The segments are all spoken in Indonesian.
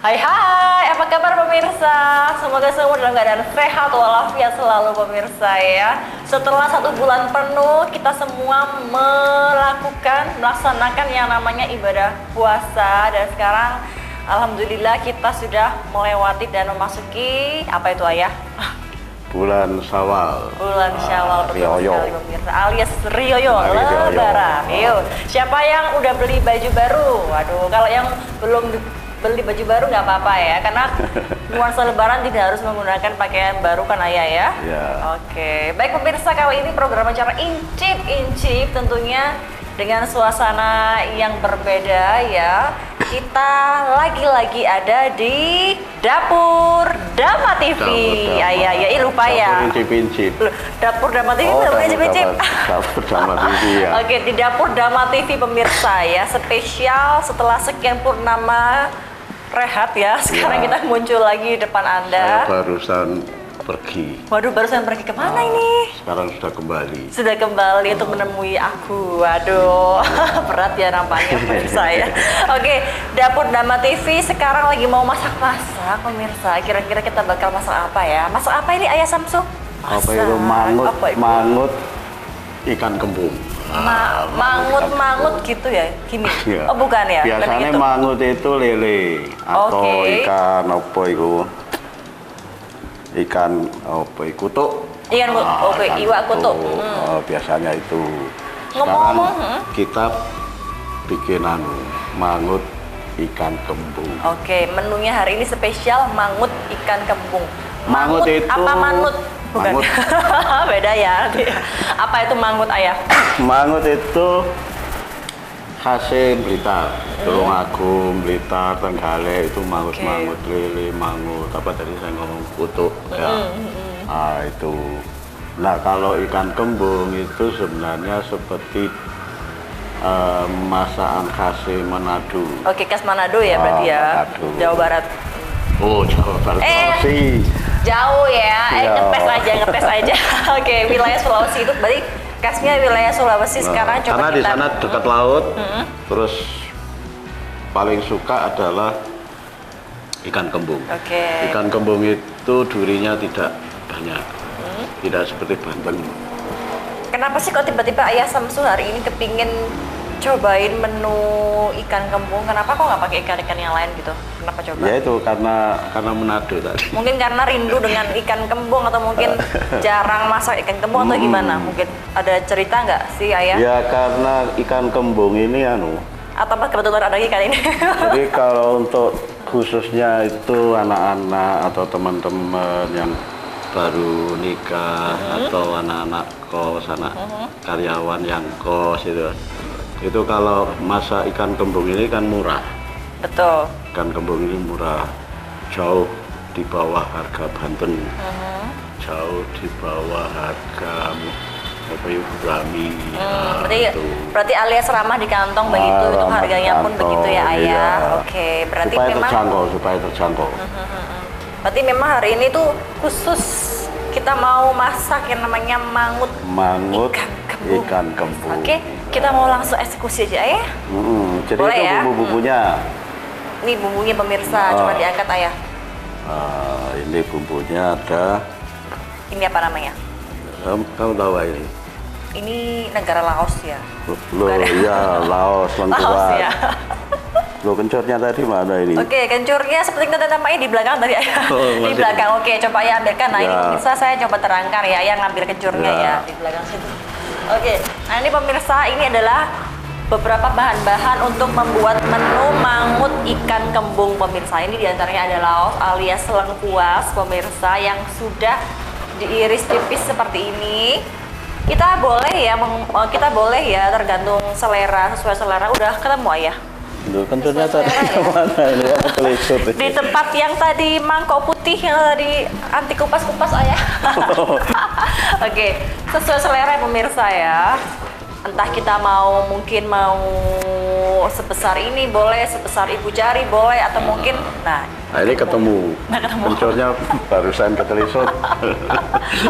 Hai, apa kabar pemirsa? Semoga semua dalam keadaan sehat walafiat selalu pemirsa ya. Setelah 1 bulan penuh kita semua melaksanakan yang namanya ibadah puasa, dan sekarang alhamdulillah kita sudah melewati dan memasuki apa itu ayah? Bulan Syawal. Bulan Syawal, betul Rioyo. sekali pemirsa, alias Rioyo, Lebaran. Yuk, siapa yang udah beli baju baru? Waduh, kalau yang belum beli baju baru nggak apa-apa ya, karena nuansa Lebaran tidak harus menggunakan pakaian baru kan ayah ya? Ya. Oke, baik pemirsa, kali ini program acara Incip tentunya dengan suasana yang berbeda ya. Kita lagi-lagi ada di Dapur Dama TV. Ayah, ya lupa ya. Dapur Incip. Loh, Dapur Dama TV bukan Incip. Dapur Dama TV ya. Oke, di Dapur Dama TV pemirsa ya, spesial setelah sekian purnama rehat ya. Sekarang kita muncul lagi di depan Anda. Saya barusan pergi. Waduh, barusan pergi kemana ini? Sekarang sudah kembali. Sudah kembali untuk menemui aku. Waduh, berat ya nampaknya pemirsa ya. Oke, Dapur Dama TV sekarang lagi mau masak-masak pemirsa. Kira-kira kita bakal masak apa ya? Masak apa ini ayah Samsu? Apa itu mangut? Apa itu? Mangut ikan kembung. Mangut gitu ya? Gini? Ya. Oh bukan ya? Biasanya gitu. mangut itu lele atau Oke. ikan apa itu? Ikan apa itu? Kutuk. Ikan oke, Ikan iwak kutuk. Biasanya itu. Ngomong-ngomong, Sekarang kita bikin mangut ikan kembung. Oke, menunya hari ini spesial mangut ikan kembung. Mangut itu- apa manut? Bukan. Mangut. Beda ya. Apa itu mangut ayah? Mangut itu khasnya Blitar, Tulungagung, Blitar, Trenggalek itu mangut-mangut lele, mangut apa tadi saya ngomong kutuk ya. Ah, itu. Nah, kalau ikan kembung itu sebenarnya seperti masakan khasnya Manado. Oke, khas Manado ya berarti ya. Manado. Jawa Barat. Oh, Jawa Barat. Sulawesi. Jauh ya. Iya. Ngetes aja. Oke, wilayah Sulawesi itu berarti khasnya wilayah Sulawesi sekarang coba Karena di kita. sana dekat laut, terus paling suka adalah ikan kembung. Oke. Ikan kembung itu durinya tidak banyak, tidak seperti bandeng. Kenapa sih kok tiba-tiba ayah Samsu hari ini kepingin cobain menu ikan kembung? Kenapa kok nggak pakai ikan-ikan yang lain gitu? Kenapa coba? Ya itu karena Manado tadi. Mungkin karena rindu dengan ikan kembung, atau mungkin jarang masak ikan kembung, atau gimana? Mungkin ada cerita nggak sih ayah? Ya karena ikan kembung ini Atau apa kebetulan ada ikan ini? jadi kalau untuk khususnya itu anak-anak atau teman-teman yang baru nikah atau anak-anak kos, anak karyawan yang kos itu kalau masak ikan kembung ini kan murah. Betul. Ikan kembung ini murah, jauh di bawah harga Banten, jauh di bawah harga apa ya, gurami. Berarti alias ramah di kantong begitu, itu ramah harganya di pun kantong, begitu ya ayah. iya. Oke, berarti Supaya terjangkau. berarti memang hari ini tuh khusus kita mau masak yang namanya mangut ikan kembung. Oke, kita mau langsung eksekusi aja ya. Jadi Boleh itu ya? bumbu-bumbunya. Ini bumbunya pemirsa, coba diangkat ayah. Ini bumbunya ada. Ini apa namanya? Kamu tahu ini? Ini negara Laos ya. Loh, ya Laos, Laos lengkuas. ya. Loh, kencurnya tadi mana ini? Oke, kencurnya seperti kita namanya di belakang tadi ayah. Oh, Di masih. belakang. Oke, coba ayah ambilkan. Nah, ini Ya. pemirsa saya coba terangkan ya, ayah ngambil kencurnya Ya. ya di belakang situ. Oke, nah ini pemirsa, ini adalah beberapa bahan-bahan untuk membuat menu mangut ikan kembung pemirsa. Ini diantaranya ada laos alias lengkuas pemirsa yang sudah diiris tipis seperti ini. Kita boleh ya tergantung selera, sesuai selera. Udah ketemu ayah? Loh, kencurnya tadi Selera ya? kemana ini? Aku telisut. Di tempat yang tadi mangkok putih yang tadi anti kupas-kupas ayah. Oke, sesuai selera pemirsa ya. Entah kita mungkin mau sebesar ini boleh, sebesar ibu jari boleh, atau mungkin Nah ini ketemu. Kencurnya barusan ketelisut.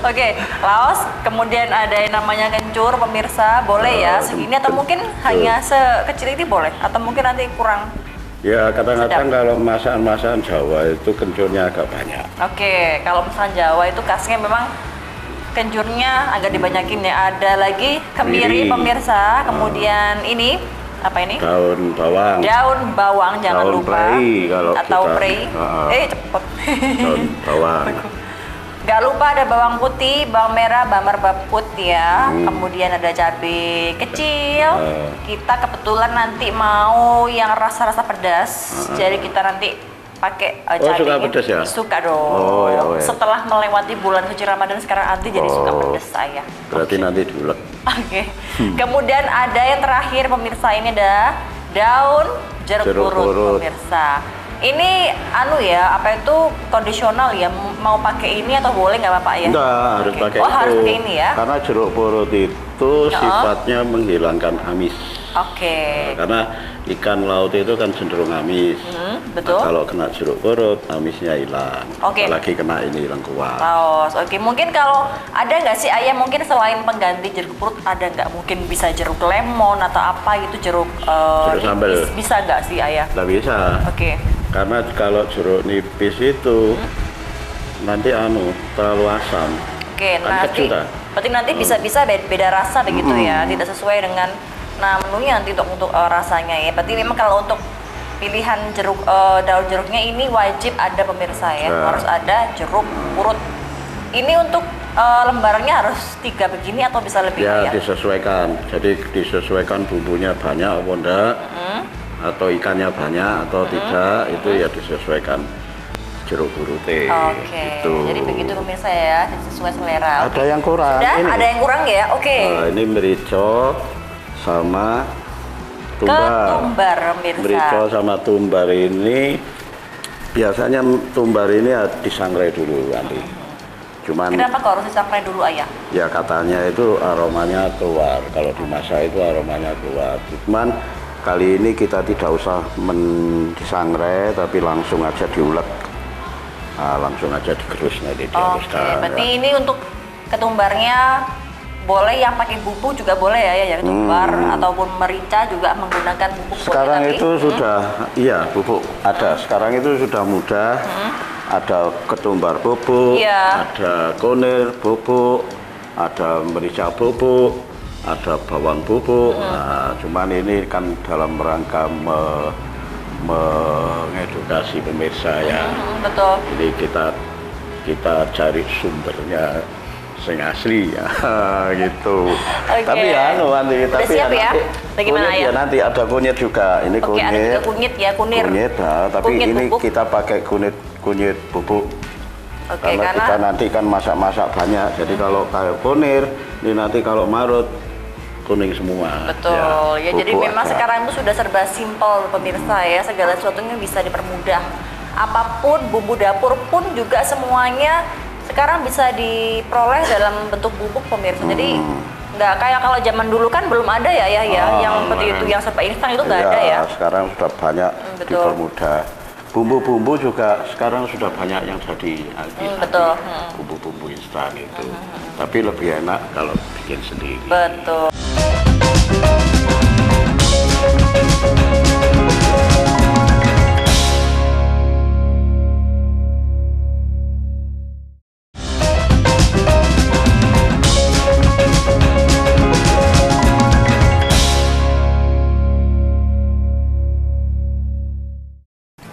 Oke, laos, kemudian ada yang namanya kencur pemirsa, boleh ya segini atau mungkin hanya sekecil ini boleh, atau mungkin nanti kurang. Ya kadang-kadang kalau masakan-masakan Jawa itu kencurnya agak banyak. Oke, kalau masakan Jawa itu khasnya memang kencurnya agak dibanyakin ya. Ada lagi kemiri Kemiri. pemirsa, kemudian ini apa ini? Daun bawang. Daun bawang jangan Daun lupa. prei kalau atau kita. prei. Cepet. Daun bawang. Gak lupa ada bawang putih, bawang merah, bawang merah ya. Kemudian ada cabai kecil. Kita kebetulan nanti mau yang rasa-rasa pedas. Jadi kita nanti pakai cabai. Suka pedas ya? Suka dong. Oh, ya, wes. Setelah melewati bulan suci Ramadan sekarang Anti jadi suka pedas saya. Berarti nanti diulek. Oke. Kemudian ada yang terakhir pemirsa, ini ada daun jeruk purut pemirsa. Ini apa itu kondisional ya, mau pakai ini atau boleh nggak Bapak ya? Enggak, harus pakai itu. Harus pakai ini ya. Karena jeruk purut itu sifatnya menghilangkan amis. Oke. Karena ikan laut itu kan cenderung amis. Betul. Nah, kalau kena jeruk purut, amisnya hilang. Oke. Apalagi kena ini lengkuas. Laos. Oke, mungkin kalau ada nggak sih ayah mungkin selain pengganti jeruk purut ada nggak mungkin bisa jeruk lemon atau apa gitu, jeruk sambal. bisa nggak sih ayah? Nggak bisa. Oke. Karena kalau jeruk nipis itu nanti terlalu asam. Oke, Kan nanti kecil, dah. berarti nanti bisa-bisa beda rasa begitu ya, tidak sesuai dengan menunya nanti untuk rasanya ya. Berarti memang kalau untuk pilihan daun jeruknya ini wajib ada pemirsa ya, harus ada jeruk purut. Ini untuk lembarannya harus 3 begini atau bisa lebih Ya, ya? disesuaikan. Jadi disesuaikan bumbunya banyak apa enggak, atau ikannya banyak atau tidak, itu ya disesuaikan jeruk purutnya. Oke, Gitu. jadi begitu pemirsa ya, sesuai selera. Ada yang kurang. Sudah, ini. ada yang kurang ya? Oke. Ini merica sama tumbar. Ketumbar pemirsa. Merica sama tumbar ini biasanya tumbar ini disangrai dulu nanti. Cuman Kenapa kok harus disangrai dulu ayah? ya katanya itu aromanya keluar. Kalau dimasak itu aromanya keluar. Cuman kali ini kita tidak usah disangrai, tapi langsung aja diulek. Langsung aja digerus nanti dihaluskan. Berarti ini untuk ketumbarnya boleh yang pakai bumbu juga boleh ya, yang ketumbar ataupun merica juga menggunakan bubuk. Sekarang boleh itu sudah, iya bubuk ada. Sekarang itu sudah mudah. Ada ketumbar bubuk, ada kunir bubuk, ada merica bubuk, ada bawang bubuk. Nah, cuman ini kan dalam rangka mengedukasi pemirsa ya. Betul. Jadi kita cari sumbernya sing asli ya gitu. Tapi ya nanti Udah siap ya? Bagaimana kunyit ya nanti ada kunyit juga. Ini Oke, kunyit. ada juga kunyit ya, kunir. Kunyit, tapi Kunyit ini bubuk. kita pakai kunyit bubuk. Oke, karena kita nanti kan masak-masak banyak. Jadi kalau kayak kunir, ini nanti kalau marut kuning semua. Betul. Ya, jadi bubuk memang ada. sekarang itu sudah serba simpel pemirsa ya, segala sesuatunya bisa dipermudah. Apapun bumbu dapur pun juga semuanya sekarang bisa diperoleh dalam bentuk bubuk pemirsa. Jadi nggak kayak kalau zaman dulu kan belum ada ya yang seperti itu, yang serba instan itu nggak ada ya. Sekarang sudah banyak dipermudah. Bumbu-bumbu juga sekarang sudah banyak yang jadi betul. Bumbu-bumbu instan itu. Tapi lebih enak kalau bikin sendiri. Betul.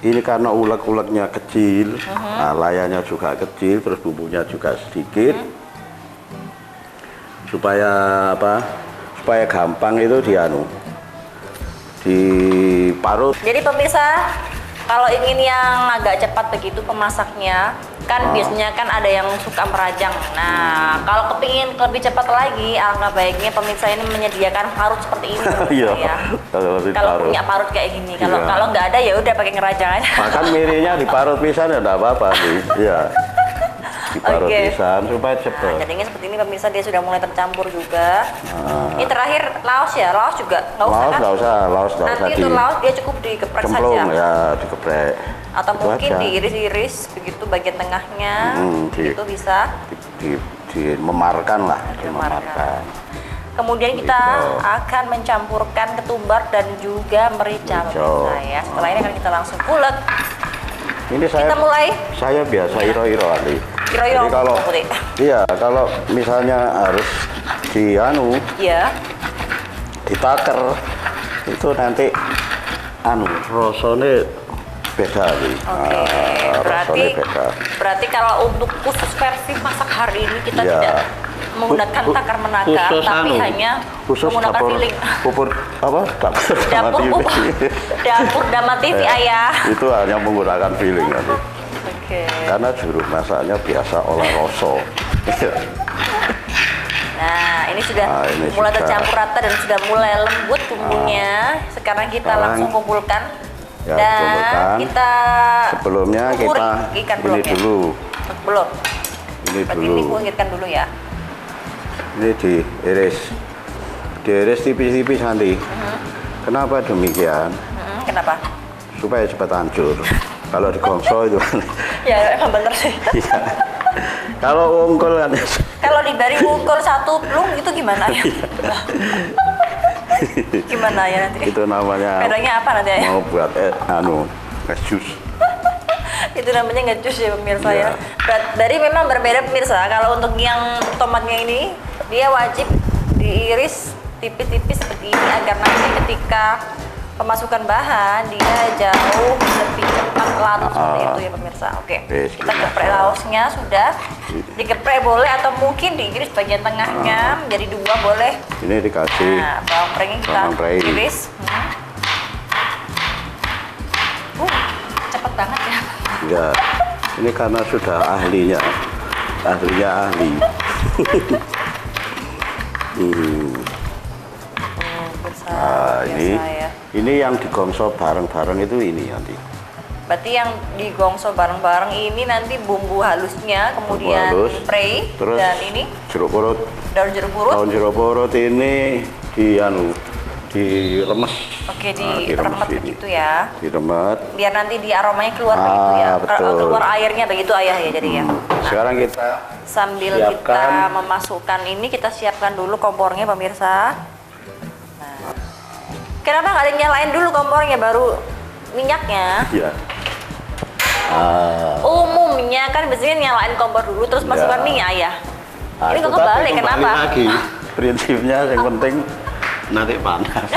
Ini karena ulek-uleknya kecil, layarnya juga kecil, terus bumbunya juga sedikit. Supaya supaya gampang itu diparut. Jadi pemirsa, kalau ingin yang agak cepat begitu pemasaknya, Kan biasanya kan ada yang suka merajang. Nah, kalau kepingin lebih cepat lagi, alangkah baiknya pemirsa ini menyediakan parut seperti ini. Iya. Ya. Kalau punya parut kayak gini, kalau nggak ada ya udah pakai ngerajang aja. Bahkan mirinya diparut pisan ya enggak apa-apa nih. Iya. Diparut pisan supaya cepat. Nah, jadinya seperti ini pemirsa, dia sudah mulai tercampur juga. Ini terakhir laos ya, laos juga nggak usah kan? Laos nggak usah. Nanti itu laos dia cukup digeprek saja. Cemplung ya, digeprek. Atau itu mungkin aja. diiris-iris begitu bagian tengahnya, itu bisa. Memarkan lah, Dimemarkan. Kemudian kita akan mencampurkan ketumbar dan juga merica pemirsa ya. Setelah ini akan kita langsung ulek. Ini Kita mulai. Saya biasa iro-iro Ali. Iro-iro Jadi kalau putih. iya, kalau misalnya harus Iya. ditaker itu nanti rasanya beda nih. Berarti kalau untuk khusus versi masak hari ini kita tidak menggunakan takar menakar, tapi hanya menggunakan filling. Dapur Dama TV ayah. Itu hanya menggunakan filling nanti. Karena juru masaknya biasa olah rasa. Nah, ini sudah mulai tercampur rata dan sudah mulai lembut bumbunya. Sekarang kita langsung kumpulkan. Ya, Dan kita sebelumnya kita ini dulu. Belum. Ini Berarti dulu. ini kunyitkan dulu ya. Ini diiris tipis-tipis nanti. Kenapa demikian? Kenapa? Supaya cepat hancur. Kalau digongso itu kan. Ya emang bener sih. Iya. Kalau ungkul kan. Kalau diberi ungkul satu plung itu gimana ya? Gimana ya nanti? Itu namanya. Bedanya apa nanti ya? Mau buat es jus. Itu namanya ngejus ya pemirsa ya. Dari memang berbeda pemirsa. Kalau untuk yang tomatnya ini dia wajib diiris tipis-tipis seperti ini agar nanti ketika pemasukan bahan dia jauh lebih cepat larut seperti itu ya pemirsa. Oke. Kita geprek laosnya sudah. Digeprek boleh atau mungkin diiris bagian tengahnya menjadi dua boleh. Ini dikasih. Nah, bawang prei kita iris. Cepet banget ya. Ya, ini karena sudah ahlinya ahli. Ini yang digongso bareng-bareng itu ini nanti. Berarti yang digongso bareng-bareng ini nanti bumbu halusnya, kemudian prei, terus dan ini jeruk purut. daun jeruk purut. Daun jeruk purut ini diremes. Oke, diremet begitu ya. Diremet. Biar nanti di aromanya keluar begitu ya. Keluar airnya begitu ayah ya jadi ya. Nah, sekarang kita sambil kita memasukkan ini, kita siapkan dulu kompornya pemirsa. Nah, kenapa nggak dinyalain dulu kompornya baru minyaknya? Iya. Umumnya kan biasanya nyalain kompor dulu terus masukkan minyak ayah. Ini kok kebalik, kenapa? Lagi. Prinsipnya yang penting nanti panas.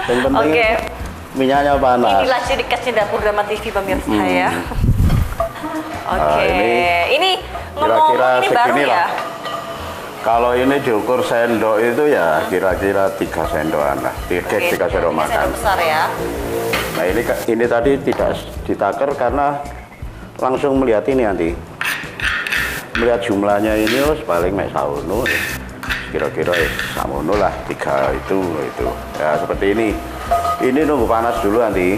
Yang penting minyaknya panas. Inilah ciri khasnya Dapur Dama TV pemirsa ya. Ini ngomong-ngomong ini baru ya. Kalau ini diukur sendok itu ya kira-kira 3 sendokan lah. 3 sendok makan. Sendok besar ya. Nah ini tadi tidak ditaker karena langsung melihat ini nanti. Melihat jumlahnya ini paling mek sauno. Kira-kira samono lah 3 itu ya seperti ini. Ini nunggu panas dulu nanti.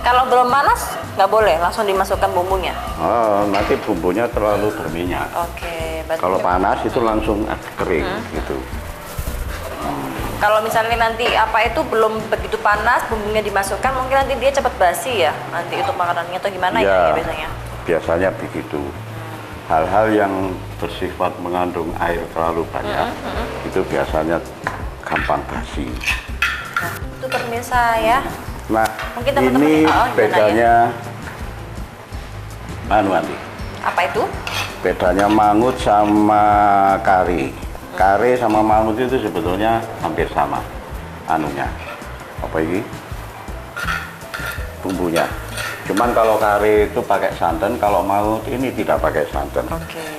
Kalau belum panas nggak boleh langsung dimasukkan bumbunya. Nanti bumbunya terlalu berminyak. Kalau panas itu langsung kering gitu. Kalau misalnya nanti apa itu belum begitu panas bumbunya dimasukkan mungkin nanti dia cepat basi ya nanti untuk makanannya atau gimana ya biasanya. Biasanya begitu. Hal-hal yang bersifat mengandung air terlalu banyak itu biasanya gampang basi. Nah, itu pemirsa ya. Nah, mungkin teman-teman ini bedanya nanti. Apa itu? Bedanya mangut sama kari. Kari sama mangut itu sebetulnya hampir sama anunya. Apa ini? Bumbunya. Cuman kalau kari itu pakai santan, kalau mangut ini tidak pakai santan.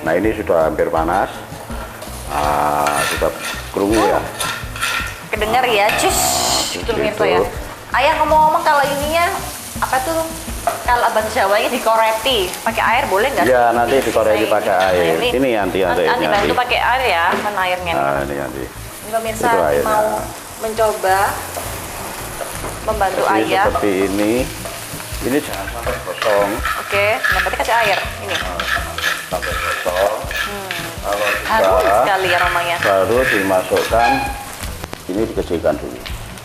Nah ini sudah hampir panas. Sudah kerungu ya. Kedengar ya, cus. Itu pemirsa ya. Ayah ngomong-ngomong kalau ininya apa tuh Kalau bahasa Jawanya dikoreti, pakai air boleh nggak? Ya, nanti dikoreti pakai air. Ini nanti bantu pakai air ya, kan airnya. Nah, ini nanti. Ini pemirsa mau mencoba membantu jadi ayah. Seperti ini. Ini jangan sampai kosong. Oke, nah berarti kasih air. Ini. Sampai kosong. Kalau Harum sudah, sekali aromanya. baru dimasukkan. Ini dikecilkan dulu.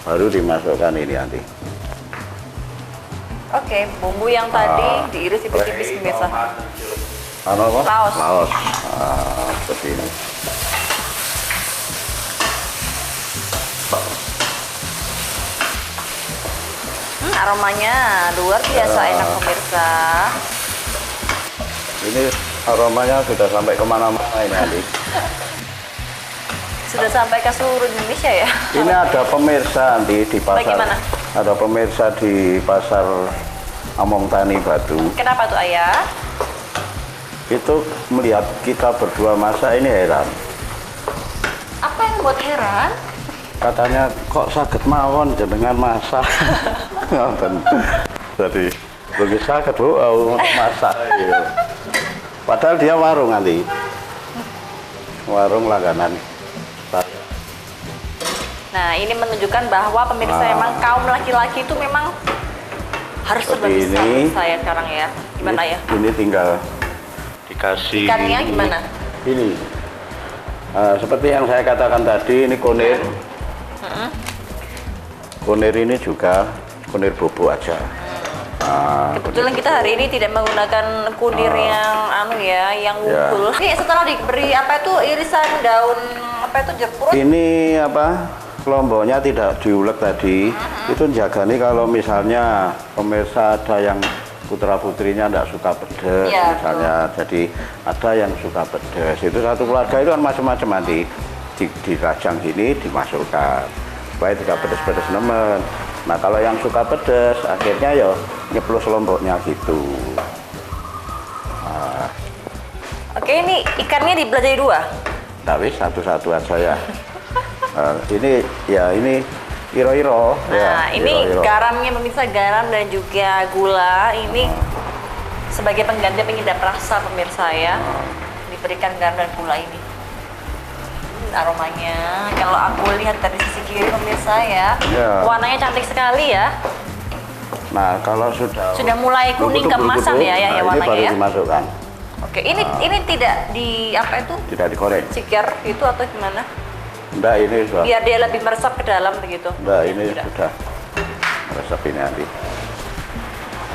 Baru dimasukkan ini nanti. Oke, bumbu yang tadi diiris tipis-tipis pemirsa. Ano apa? Laos. Laos. Seperti ini. Aromanya luar biasa enak pemirsa. Ini aromanya sudah sampai kemana-mana ini nanti. Sudah sampai ke seluruh Indonesia ya? Ini ada pemirsa nanti di pasar. Bagaimana? Ada pemirsa di pasar Among Tani Batu. Kenapa tuh ayah? Itu melihat kita berdua masak ini heran. Apa yang buat heran? Katanya kok sakit mawon jenengan masak. Ngoten. Jadi begitu sakit bu, masak. Gitu. Padahal dia warung nanti. Warung langganan. Nah, ini menunjukkan bahwa pemirsa memang kaum laki-laki itu memang harus serba bisa saya sekarang ya. Gimana ya? Ini tinggal dikasih. Ikannya gimana? Ini. Seperti yang saya katakan tadi, ini kunir. Kunir ini juga kunir bubuk aja. Kebetulan kita hari ini tidak menggunakan kunir yang unggul. Ini setelah diberi apa itu irisan daun apa itu jeruk. Ini apa? Lomboknya tidak diulek tadi. Itu jaga nih kalau misalnya pemirsa ada yang putra putrinya tidak suka pedas misalnya. Jadi ada yang suka pedas. Itu satu keluarga itu kan macam-macam nanti dirajang gini dimasukkan supaya tidak pedas-pedas nemen. Nah kalau yang suka pedas akhirnya ya nyeplus lomboknya gitu. Oke, ini ikannya dibelah jadi dua. Tapi satu-satu aja ya. Ini ya ini iro-iro. Nah, ya, ini iro-iro. garamnya pemirsa, garam dan juga gula. Ini sebagai pengganti penyedap rasa pemirsa ya. Diberikan garam dan gula ini. Aromanya, kalau aku lihat dari sisi kiri pemirsa ya, warnanya cantik sekali ya. Nah, kalau sudah mulai kuning keemasan ya warnanya ini baru ya. dimasukkan. Oke, ini tidak di apa itu? Tidak digoreng. Ceker itu atau gimana? Enggak, ini sudah. Biar dia lebih meresap ke dalam begitu. Enggak, ini sudah meresap ini nanti.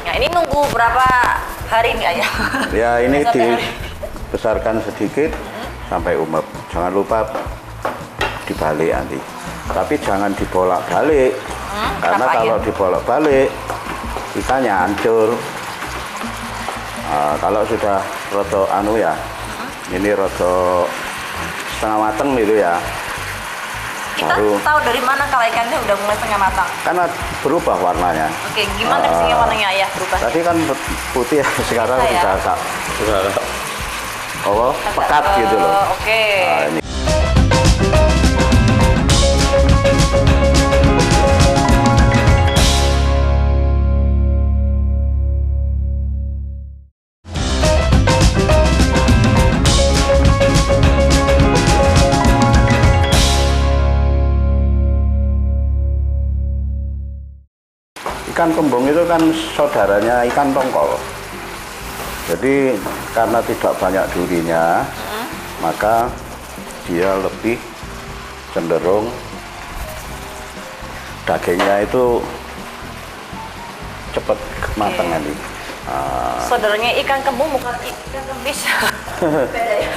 Nah, ini nunggu berapa hari nih ayah? Ya, ini dibesarkan sedikit sampai umep. Jangan lupa dibalik nanti. Tapi jangan dibolak-balik. Karena kalau dibolak-balik ikannya hancur. Kalau sudah rodo ini rodo setengah mateng gitu ya. Kita tahu dari mana kalau ikannya udah mulai setengah matang? Karena berubah warnanya. Oke, gimana sih warnanya ayah berubah? Tadi kan putih, sekarang sudah pekat gitu loh. Oke. Nah, ini. Ikan kembung itu kan saudaranya ikan tongkol. Jadi karena tidak banyak durinya, maka dia lebih cenderung dagingnya itu cepat matang nanti. Saudaranya ikan kembung bukan ikan kembis. Beda ya.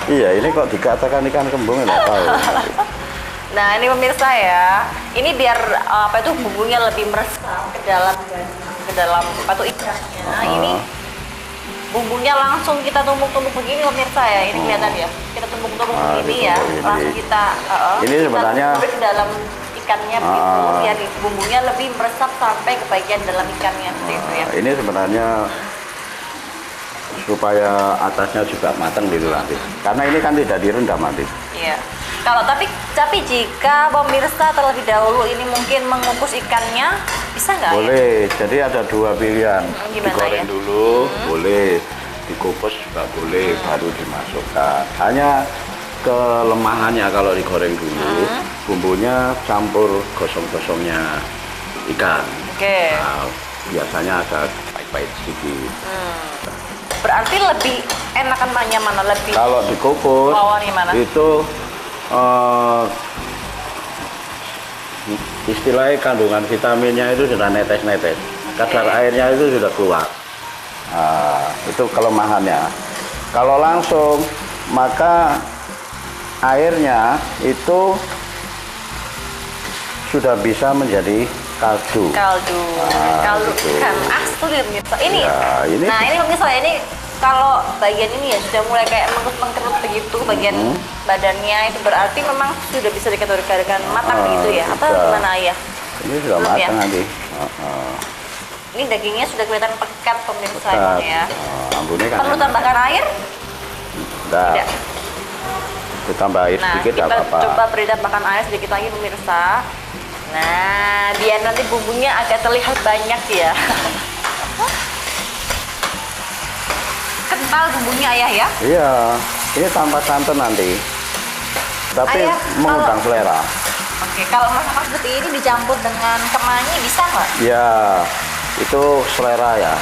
Iya, ini kok dikatakan ikan kembung nggak tahu. Nah, ini pemirsa ya. Ini biar apa itu bumbunya lebih meresap ke dalam apa itu ikannya. Ini bumbunya langsung kita tumbuk-tumbuk begini pemirsa ya. Ini kelihatan ya. Kita tumbuk-tumbuk begini ya. Langsung kita ini sebenarnya kita ke dalam ikannya begitu. Biar bumbunya lebih meresap sampai ke bagian dalam ikannya gitu ya. Ini sebenarnya supaya atasnya juga matang gitu nanti. Karena ini kan tidak direndam nanti. Iya. Kalau tapi jika pemirsa terlebih dahulu ini mungkin mengukus ikannya Bisa nggak ya? Boleh. Jadi ada dua pilihan. Gimana Digoreng ya? dulu, boleh. Dikukus juga boleh, baru dimasukkan. Hanya kelemahannya kalau digoreng dulu, bumbunya campur gosong-gosongnya ikan. Oke. Nah, biasanya agak pahit-pahit sedikit. Berarti lebih enakan mana lebih Kalau dikukus, lawannya mana? itu istilahnya kandungan vitaminnya itu sudah netes-netes. Kadar airnya itu sudah keluar. Nah, itu kelemahannya. Kalau langsung, maka airnya itu sudah bisa menjadi kaldu. Kaldu gitu. ikan asli pemirsa. Ini, Ya, ini- nah ini pemirsa ini kalau bagian ini ya sudah mulai kayak mengkerut begitu bagian badannya, itu berarti memang sudah bisa dikategorikan matang begitu ya? Atau sudah. gimana ya? Ini sudah Belum ya? matang nanti. Ini dagingnya sudah kelihatan pekat pemirsa Pekat. ini ya. Ambunnya kan Perlu enak. tambahkan air? Tidak. Tidak. Ditambah air Nah, sedikit kita tidak apa-apa. coba beri tambahkan air sedikit lagi pemirsa. Nah, biar nanti bumbunya agak terlihat banyak ya. Kental bumbunya ayah ya? Iya, ini tanpa santan nanti. Tapi Ayah, mengundang selera. Oke, kalau masakan seperti ini dicampur dengan kemangi bisa nggak? Ya, itu selera ya.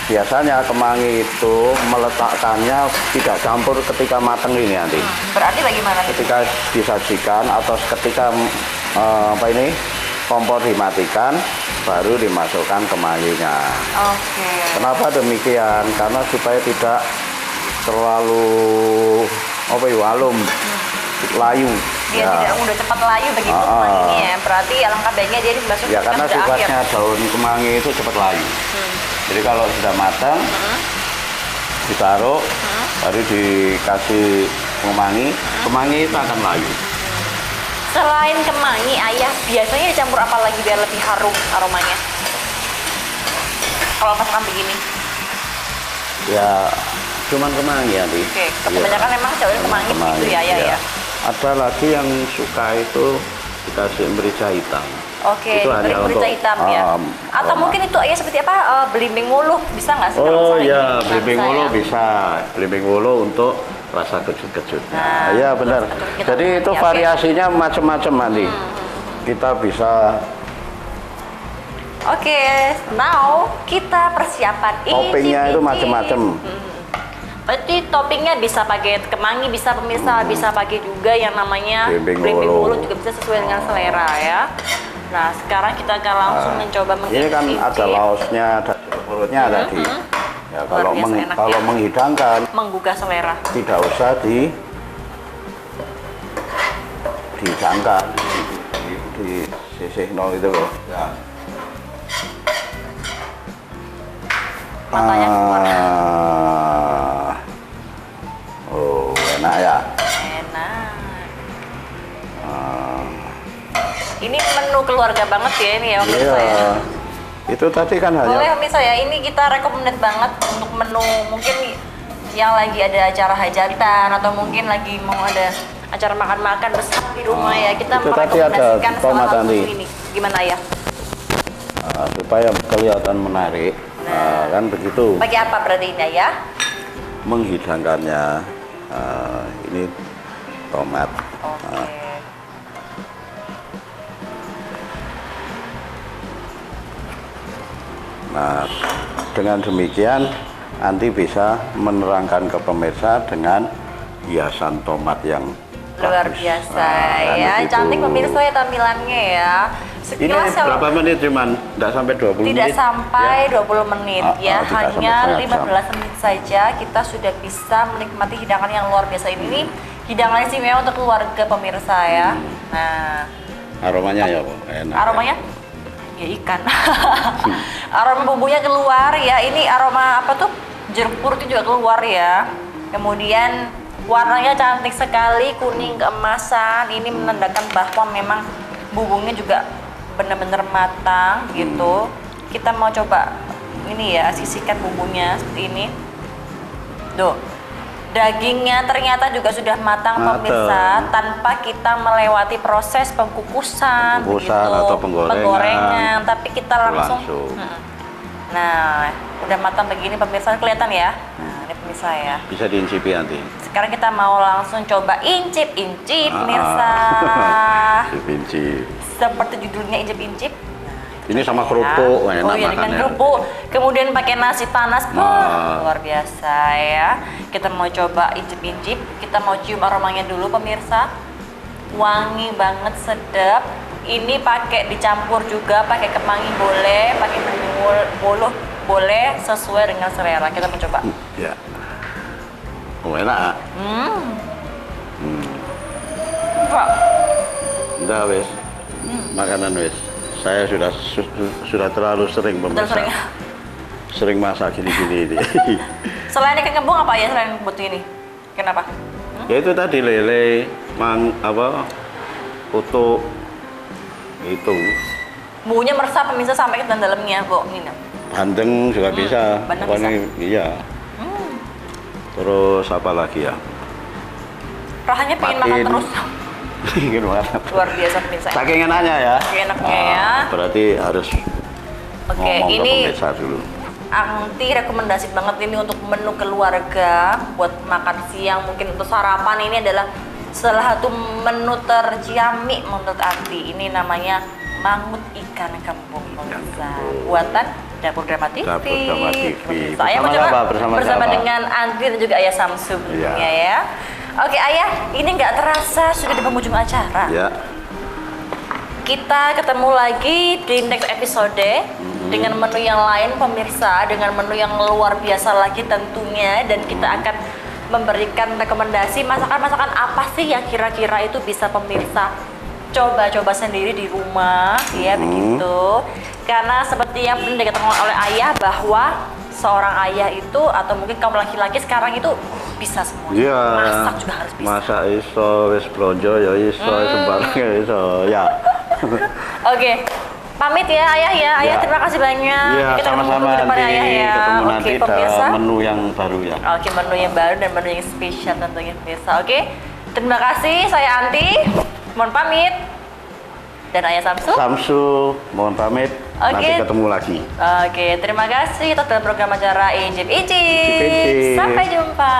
Biasanya kemangi itu meletakkannya tidak campur ketika matang ini nanti. Berarti bagaimana? Ketika disajikan atau ketika kompor dimatikan, baru dimasukkan kemanginya. Oke. Kenapa demikian? Karena supaya tidak terlalu walum, layu. Biar tidak mudah cepat layu begitu kemanginya ya. Berarti alangkah baiknya dia dimasukkan Ya karena pada akhir. sifatnya daun kemangi itu cepat layu. Jadi kalau sudah matang, ditaruh, baru dikasih kemangi itu akan layu. Selain kemangi, ayah biasanya dicampur apa lagi biar lebih harum aromanya? Kalau masakan begini. Ya cuman kemangi nanti. Oke, kebanyakan memang jauhin kemangi begitu ya, ayah ya. Ada lagi yang suka itu dikasih merica hitam. Oke, Itu diberi hanya merica untuk, hitam ya. Atau aroma. mungkin itu ayah seperti apa? Belimbing wuluh bisa nggak sih? kalau Oh misalnya ya, ini belimbing bisa wuluh ya? bisa. Belimbing wuluh untuk rasa kecut-kecutnya. Nah, Iya benar. rasa kecut-kecut Jadi nanti, itu oke. variasinya macam-macam nanti. Kita bisa Oke, now kita persiapan toppingnya itu icip-icip. macam-macam. Berarti toppingnya bisa pakai kemangi, bisa pemirsa, bisa pakai juga yang namanya Belimbing belimbing wuluh. wuluh, juga bisa sesuai dengan selera ya. Nah, sekarang kita akan langsung mencoba Ini kan mengicip-icip. ada laosnya, ada perutnya tadi. Ya, kalau biasa enak kalau ya. menghidangkan Menggugah selera. tidak usah dihidangkan, di sisih nol itu loh. Ya. Matanya keluar. Oh, enak ya. Enak. Ini menu keluarga banget ya ini ya pemirsa ya. Iya. Itu tadi kan Boleh hanya pemirsa ya, ini kita recommended banget untuk menu mungkin yang lagi ada acara hajatan atau mungkin lagi mau ada acara makan-makan bersama di rumah ya. Kita Itu tadi ada merekomendasikan tomat salah satu nanti. ini. Gimana ya? supaya kelihatan menarik. Nah, kan begitu. Pakai apa berarti ini ya? Menghidangkannya. Ini tomat. Oke. Nah, dengan demikian nanti bisa menerangkan ke pemirsa dengan hiasan tomat yang Luar bagus. biasa Kan ya. begitu. Cantik pemirsa ya tampilannya ya. Ini Sekilas kalau berapa menit cuman? Tidak sampai 20 menit. tidak sampai ya? 20 menit ya, tidak sampai hanya setengah jam. 15 menit saja kita sudah bisa menikmati hidangan yang luar biasa ini. Hidangan istimewa untuk keluarga pemirsa ya. Nah, Aromanya ya, Bu. Enak. aromanya ya ikan. Aroma bumbunya keluar ya. Ini aroma apa tuh? Jeruk purut itu juga keluar ya. Kemudian warnanya cantik sekali, kuning keemasan. Ini menandakan bahwa memang bumbunya juga benar-benar matang gitu. Kita mau coba ini ya, sisihkan bumbunya seperti ini. Tuh. Dagingnya ternyata juga sudah matang Matang. pemirsa, tanpa kita melewati proses pengkukusan, Atau penggorengan. tapi kita langsung. Nah, udah matang begini pemirsa, kelihatan ya. Nah, ini pemirsa ya. Bisa diincipi nanti. Sekarang kita mau langsung coba incip-incip pemirsa. Incip. Seperti judulnya incip-incip. Ini sama kerupuk, enak Oh iya, dengan makannya. kerupuk. Kemudian pakai nasi panas, luar biasa ya. Kita mau coba incip-incip, kita mau cium aromanya dulu pemirsa. Wangi banget, sedap. Ini pakai dicampur juga, pakai kemangi boleh, pakai bolu boleh, sesuai dengan selera. Kita mau coba. Ya. Oh, enak. Wah, Udah wes. Makanan wes. Saya sudah terlalu sering betul pemirsa. sering. Sering masak gini-gini ini. Selain ikan kembung apa ya selain buat ini? Kenapa? Ya itu tadi lele, utuk itu. Bumbunya meresap pemirsa sampai ke dalamnya kok ini. Bandeng juga bisa. bandeng Pokoknya iya. Terus apa lagi ya? Rasanya pengen makan Patin. terus. Ingin banget. Luar biasa pemirsa. Saking enaknya ya. Saking enaknya ya. Berarti harus Oke, ngomong ke ini pemirsa dulu. Angti rekomendasi banget ini untuk menu keluarga buat makan siang, mungkin untuk sarapan. Ini adalah salah satu menu terciamik menurut Angti. Ini namanya mangut ikan kembung pemirsa. Buatan Dapur Drama TV. Dapur Drama TV. Pemirsa. Saya mau Bersama coba siapa? Bersama siapa? dengan Angti dan juga Ayah Samsu Iya. ya. Oke Ayah, ini nggak terasa sudah di penghujung acara. Ya. Kita ketemu lagi di next episode dengan menu yang lain pemirsa, dengan menu yang luar biasa lagi tentunya, dan kita akan memberikan rekomendasi masakan-masakan apa sih yang kira-kira itu bisa pemirsa coba-coba sendiri di rumah ya begitu. Karena seperti yang pernah dikatakan oleh Ayah bahwa seorang ayah itu atau mungkin kaum laki-laki sekarang itu bisa semuanya. Iya. Masak juga harus bisa. Masak iso, wis blonjo ya iso, sembarang ya iso. Ya. Oke, pamit ya Ayah ya. Ayah Ya. terima kasih banyak. Iya, Kita ketemu sama-sama minggu depan, nanti Ayah ya. ketemu Oke nanti pemirsa. dalam menu yang baru ya. Oke, menu yang baru dan menu yang spesial tentunya pemirsa. Oke, terima kasih. Saya Anti, mohon pamit. Dan Ayah Samsu. Samsu, mohon pamit. Oke. Nanti ketemu lagi. Oke, terima kasih. Tetap dalam program acara Ijip Ijip. Ijip. Sampai jumpa.